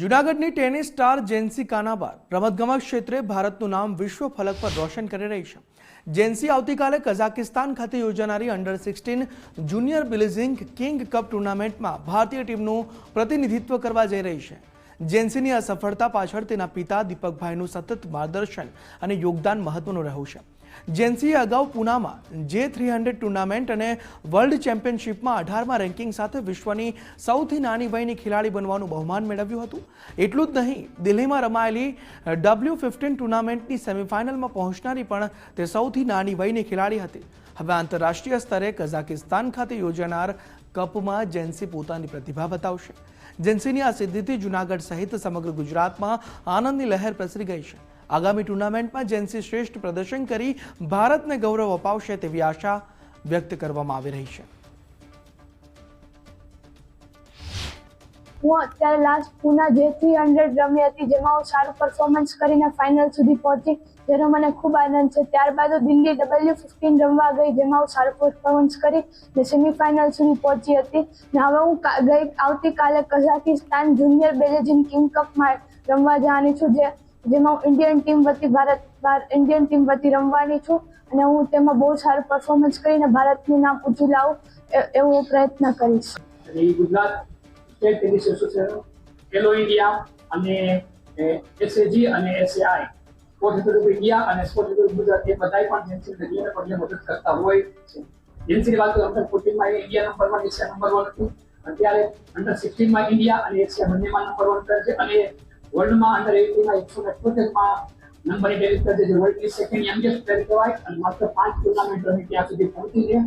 જૂનાગઢની tennis star Gen Z Kanabar રમતગમત ક્ષેત્રે ભારતનું નામ વિશ્વ ફલક પર રોશન કરી રહી છે. જેન્સી આવતીકાલે કઝાકિસ્તાન ખાતે યોજાનારી અંડર 16 જુનિયર બિલિઝિંગ કિંગ કપ ટુર્નામેન્ટમાં ભારતીય ટીમનું પ્રતિનિધિત્વ કરવા જઈ રહી છે. જેન્સીની આ સફળતા પાછળ તેના પિતા દીપકભાઈનું સતત માર્ગદર્શન અને યોગદાન મહત્વનું રહ્યું છે. જેન્સીએ અગાઉ પૂનામાં J300 ટુર્નામેન્ટ અને વર્લ્ડ ચેમ્પિયનશિપમાં 18મા રેન્કિંગ સાથે વિશ્વની સૌથી નાની વયની ખેલાડી બનવાનું બહુમાન મેળવ્યું હતું. એટલું જ નહીં, દિલ્હીમાં રમાયેલી W15 ટુર્નામેન્ટની સેમીફાઇનલમાં પહોંચનારી પણ તે સૌથી નાની વયની ખેલાડી હતી. હવે આંતરરાષ્ટ્રીય સ્તરે કઝાકિસ્તાન ખાતે યોજાનાર કપમાં જેન્સી પોતાની પ્રતિભા બતાવશે. જેન્સીની આ સિદ્ધિથી જૂનાગઢ સહિત સમગ્ર ગુજરાતમાં આનંદની લહેર પ્રસરી ગઈ છે. આગામી ટુર્નામેન્ટમાં જેન્સી શ્રેષ્ઠ પ્રદર્શન કરી ભારતને ગૌરવ અપાવશે તેવી આશા વ્યક્ત કરવામાં આવી રહી છે. હું અત્યારે લાસ્ટ પૂના J300 રમી હતી, જેમાં હું સારું પરફોર્મન્સ કરીને ફાઇનલ સુધી પહોંચી, જેનો મને ખૂબ આનંદ છે. ત્યારબાદ હું દિલ્હી W15 રમવા ગઈ, જેમાં હું સારું પરફોર્મન્સ કરી સેમીફાઇનલ સુધી પહોંચી હતી. ને હવે હું આવતીકાલે કઝાકિસ્તાન જુનિયર બેલેજિન કિંગ કપમાં રમવા જવાની છું, જેમાં હું ઇન્ડિયન ટીમ વતી રમવાની છું અને હું તેમાં બહુ સારું પરફોર્મન્સ કરીને ભારતનું નામ ઊંચું લાવું એવો પ્રયત્ન કરીશ. ગુજરાત સ્ટેટ ટેનિસ એસોસિએશન, ખેલો ઇન્ડિયા અને SAG અને SAI સ્પોર્ટ્સ ઓથોરિટી ઇન્ડિયા અને સ્પોર્ટ્સ ઓથોરિટી ગુજરાત એ બધાય પણ જેન્સીને પગલે મદદ કરતા હોય છે. જેન્સીની વાત કરું અંડર 14માં ઇન્ડિયા નંબર 1, એશિયા નંબર 1 હતું. અત્યારે અંડર 16માં ઇન્ડિયા અને એશિયા બંનેમાં નંબર 1 કરે છે અને વર્લ્ડમાં અંડર 18માં 178માં નંબરની ટેનિસ કરે છે, જે વર્લ્ડની સેકન્ડ યંગેસ્ટ પ્લેયર કહેવાય અને માત્ર 5 ટુર્નામેન્ટ રમી ત્યાં સુધી પહોંચી છે.